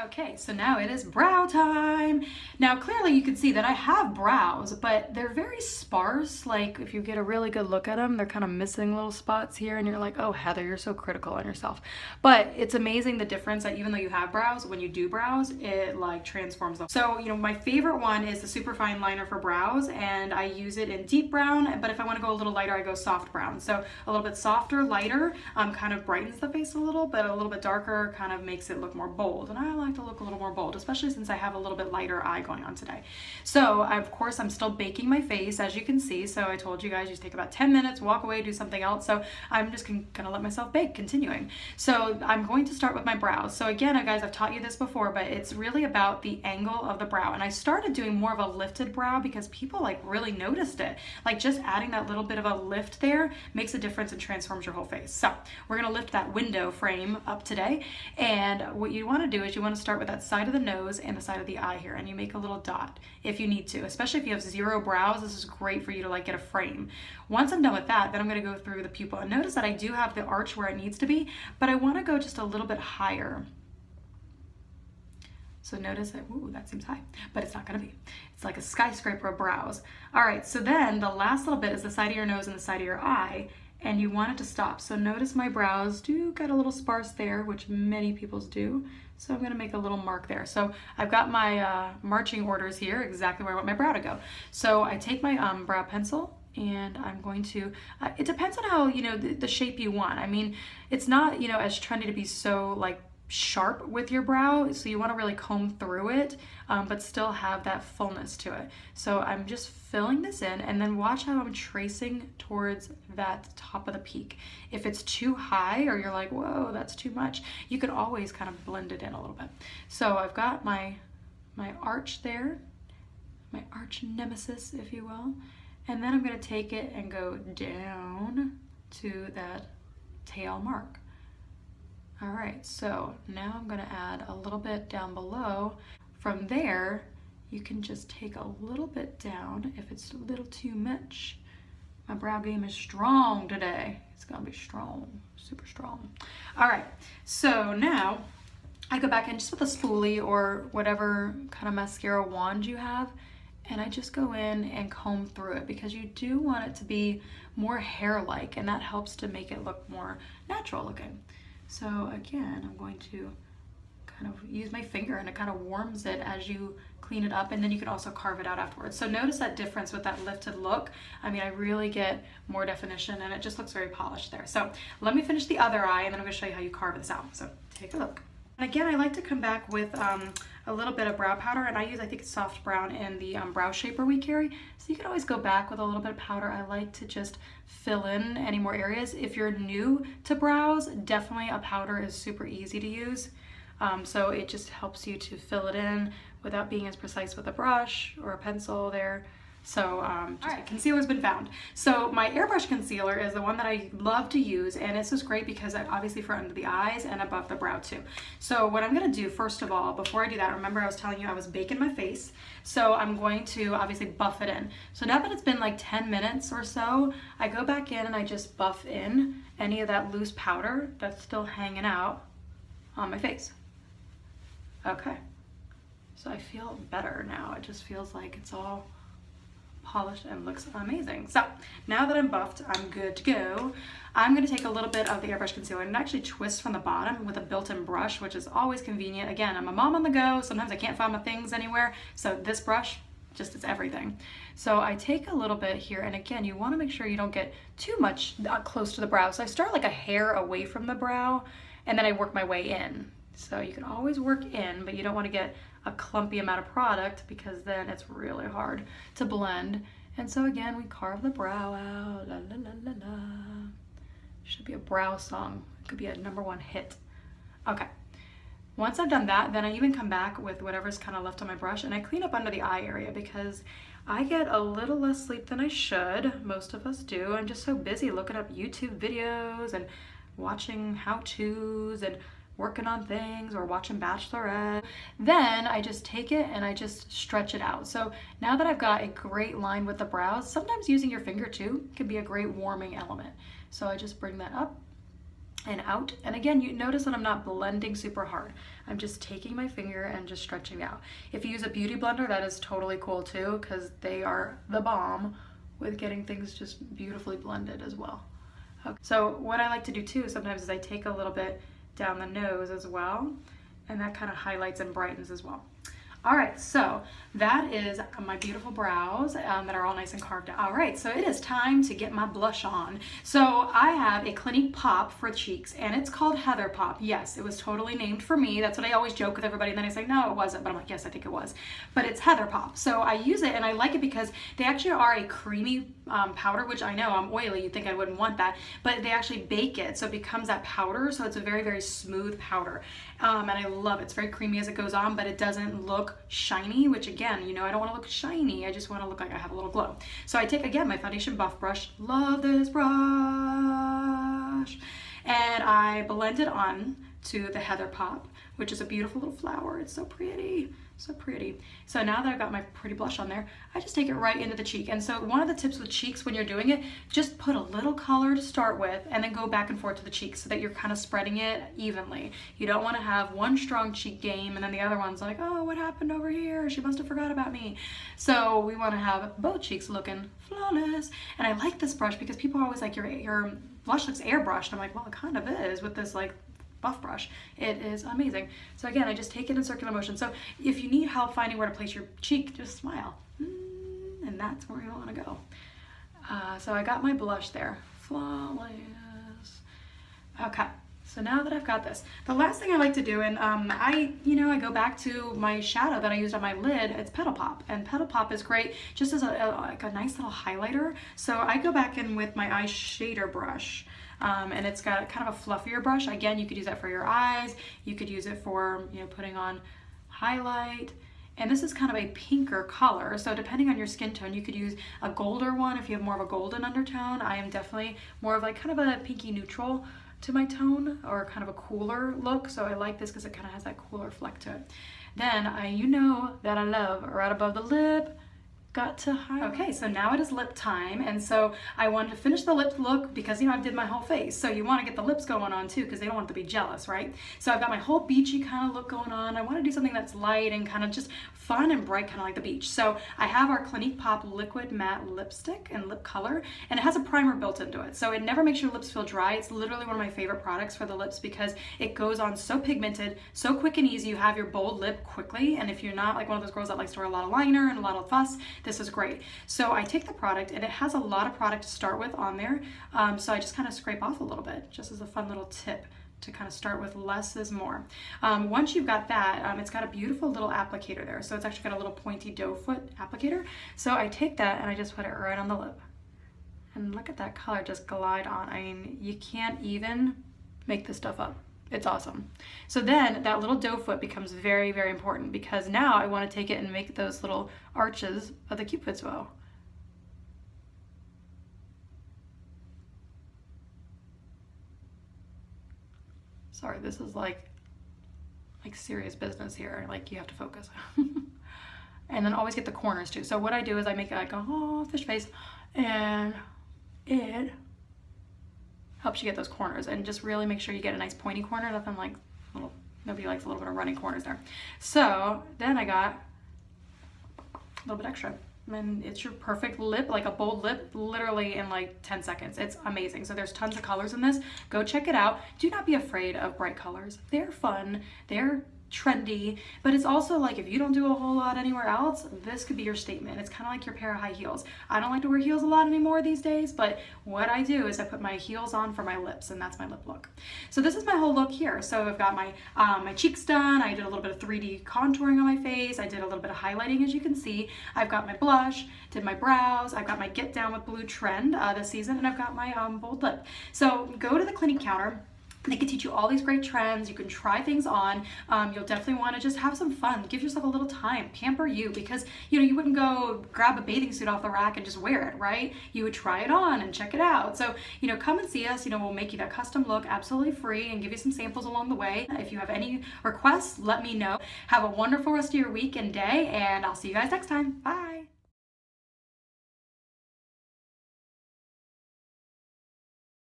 Okay, so now it is brow time. Now clearly you can see that I have brows, but they're very sparse. Like if you get a really good look at them, they're kind of missing little spots here and you're like, oh Heather, you're so critical on yourself. But it's amazing the difference that even though you have brows, when you do brows, it like transforms them. So, my favorite one is the Superfine Liner for brows, and I use it in deep brown, but if I want to go a little lighter, I go soft brown. So a little bit softer, lighter, kind of brightens the face a little, but a little bit darker kind of makes it look more bold. And I like to look a little more bold, especially since I have a little bit lighter eye going on today. So of course I'm still baking my face, as you can see. So I told you guys, just take about 10 minutes, walk away, do something else. So I'm just gonna let myself bake, continuing. So I'm going to start with my brows. So again, guys, I've taught you this before, but it's really about the angle of the brow. And I started doing more of a lifted brow because people like really noticed it. Like just adding that little bit of a lift there makes a difference and transforms your whole face. So we're gonna lift that window frame up today. And what you wanna do is you wanna start with that side of the nose and the side of the eye here, and you make a little dot if you need to, especially if you have zero brows. This is great for you to like get a frame. Once I'm done with that, then I'm gonna go through the pupil, and notice that I do have the arch where it needs to be, but I wanna go just a little bit higher. So notice that, ooh, that seems high, but it's not gonna be. It's like a skyscraper of brows. All right, so then the last little bit is the side of your nose and the side of your eye, and you want it to stop. So notice my brows do get a little sparse there, which many people's do. So I'm gonna make a little mark there. So I've got my marching orders here, exactly where I want my brow to go. So I take my brow pencil, and I'm going to, it depends on how, the shape you want. I mean, it's not, as trendy to be so like sharp with your brow, so you want to really comb through it, but still have that fullness to it. So I'm just filling this in, and then watch how I'm tracing towards that top of the peak. If it's too high or you're like, whoa, that's too much, you could always kind of blend it in a little bit. So I've got my arch there, my arch nemesis, if you will, and then I'm going to take it and go down to that tail mark. All right, so now I'm gonna add a little bit down below. From there, you can just take a little bit down if it's a little too much. My brow game is strong today. It's gonna be strong, super strong. All right, so now I go back in just with a spoolie or whatever kind of mascara wand you have, and I just go in and comb through it because you do want it to be more hair-like, and that helps to make it look more natural looking. So again, I'm going to kind of use my finger, and it kind of warms it as you clean it up, and then you can also carve it out afterwards. So notice that difference with that lifted look. I mean, I really get more definition, and it just looks very polished there. So let me finish the other eye, and then I'm gonna show you how you carve this out. So take a look. And again, I like to come back with a little bit of brow powder, and I think it's soft brown in the brow shaper we carry. So you can always go back with a little bit of powder. I like to just fill in any more areas. If you're new to brows, definitely a powder is super easy to use. So it just helps you to fill it in without being as precise with a brush or a pencil there. So all right, concealer's been found. So my airbrush concealer is the one that I love to use, and it's just great because I obviously for under the eyes and above the brow too. So what I'm gonna do first of all, before I do that, remember I was telling you I was baking my face. So I'm going to obviously buff it in. So now that it's been like 10 minutes or so, I go back in and I just buff in any of that loose powder that's still hanging out on my face. Okay, so I feel better now. It just feels like it's all polished and looks amazing. So now that I'm buffed, I'm good to go. I'm going to take a little bit of the airbrush concealer and actually twist from the bottom with a built-in brush, which is always convenient. Again, I'm a mom on the go. Sometimes I can't find my things anywhere. So this brush just is everything. So I take a little bit here, and again, you want to make sure you don't get too much close to the brow. So I start like a hair away from the brow, and then I work my way in. So you can always work in, but you don't want to get a clumpy amount of product because then it's really hard to blend. And so again, we carve the brow out. La, la, la, la, la. Should be a brow song. It could be a #1 hit. Okay. Once I've done that, then I even come back with whatever's kind of left on my brush, and I clean up under the eye area because I get a little less sleep than I should. Most of us do. I'm just so busy looking up YouTube videos and watching how-tos and working on things or watching Bachelorette. Then I just take it and I just stretch it out. So now that I've got a great line with the brows, sometimes using your finger too can be a great warming element. So I just bring that up and out. And again, you notice that I'm not blending super hard. I'm just taking my finger and just stretching out. If you use a beauty blender, that is totally cool too, because they are the bomb with getting things just beautifully blended as well. Okay. So what I like to do too sometimes is I take a little bit down the nose as well, and that kind of highlights and brightens as well. All right, so that is my beautiful brows that are all nice and carved out. All right, so it is time to get my blush on. So I have a Clinique Pop for cheeks, and it's called Heather Pop. Yes, it was totally named for me. That's what I always joke with everybody, and then I say, no, it wasn't, but I'm like, yes, I think it was. But it's Heather Pop. So I use it, and I like it because they actually are a creamy powder, which I know I'm oily, you'd think I wouldn't want that, but they actually bake it, so it becomes that powder, so it's a very, very smooth powder. And I love it. It's very creamy as it goes on, but it doesn't look shiny, which again, you know, I don't want to look shiny. I just want to look like I have a little glow. So I take, again, my foundation buff brush. Love this brush. And I blend it on to the Heather Pop, which is a beautiful little flower. It's so pretty. So pretty. So now that I've got my pretty blush on there, I just take it right into the cheek. And so one of the tips with cheeks when you're doing it, just put a little color to start with and then go back and forth to the cheeks so that you're kind of spreading it evenly. You don't want to have one strong cheek game and then the other one's like, oh, what happened over here? She must have forgot about me. So we want to have both cheeks looking flawless. And I like this brush because people are always like, your blush looks airbrushed. I'm like, well, it kind of is with this like buff brush. It is amazing. So again, I just take it in circular motion. So if you need help finding where to place your cheek, just smile. And that's where you want to go. So I got my blush there. Flawless. Okay. So now that I've got this, the last thing I like to do, and I go back to my shadow that I used on my lid. It's Petal Pop, and Petal Pop is great just as like a nice little highlighter. So I go back in with my eye shader brush. And it's got kind of a fluffier brush. Again, you could use that for your eyes. You could use it for, you know, putting on highlight. And this is kind of a pinker color. So depending on your skin tone, you could use a golder one if you have more of a golden undertone. I am definitely more of like kind of a pinky neutral to my tone, or kind of a cooler look. So I like this because it kind of has that cooler fleck to it. Then you know that I love right above the lip, got to highlight. Okay, so now it is lip time, and so I wanted to finish the lip look because, you know, I did my whole face, so you want to get the lips going on too because they don't want to be jealous, right? So I've got my whole beachy kind of look going on. I want to do something that's light and kind of just fun and bright, kind of like the beach. So I have our Clinique Pop Liquid Matte Lipstick and lip color, and it has a primer built into it, so it never makes your lips feel dry. It's literally one of my favorite products for the lips because it goes on so pigmented, so quick and easy. You have your bold lip quickly, and if you're not like one of those girls that likes to wear a lot of liner and a lot of fuss, this is great. So I take the product, and it has a lot of product to start with on there, so I just kind of scrape off a little bit, just as a fun little tip to kind of start with. Less is more. Once you've got that, it's got a beautiful little applicator there, so it's actually got a little pointy doe foot applicator. So I take that and I just put it right on the lip, and look at that color just glide on. I mean, you can't even make this stuff up. It's awesome. So then that little doe foot becomes very, very important because now I want to take it and make those little arches of the Cupid's bow. Sorry, this is like serious business here. Like, you have to focus. And then always get the corners too. So what I do is I make it like a fish face, and it helps you get those corners, and just really make sure you get a nice pointy corner. Nothing like little, nobody likes a little bit of running corners there. So then I got a little bit extra, and it's your perfect lip, like a bold lip, literally in like 10 seconds. It's amazing. So there's tons of colors in this. Go check it out. Do not be afraid of bright colors. They're fun. They're trendy, but it's also like, if you don't do a whole lot anywhere else, this could be your statement. It's kind of like your pair of high heels. I don't like to wear heels a lot anymore these days, but what I do is I put my heels on for my lips, and that's my lip look. So this is my whole look here. So I've got my my cheeks done. I did a little bit of 3D contouring on my face. I did a little bit of highlighting, as you can see. I've got my blush, did my brows. I've got my Get Down with Blue trend this season, and I've got my bold lip. So go to the Clinique counter. They can teach you all these great trends. You can try things on. You'll definitely want to just have some fun. Give yourself a little time. Pamper you, because you wouldn't go grab a bathing suit off the rack and just wear it, right? You would try it on and check it out. So come and see us. We'll make you that custom look absolutely free and give you some samples along the way. If you have any requests, let me know. Have a wonderful rest of your week and day, and I'll see you guys next time. Bye.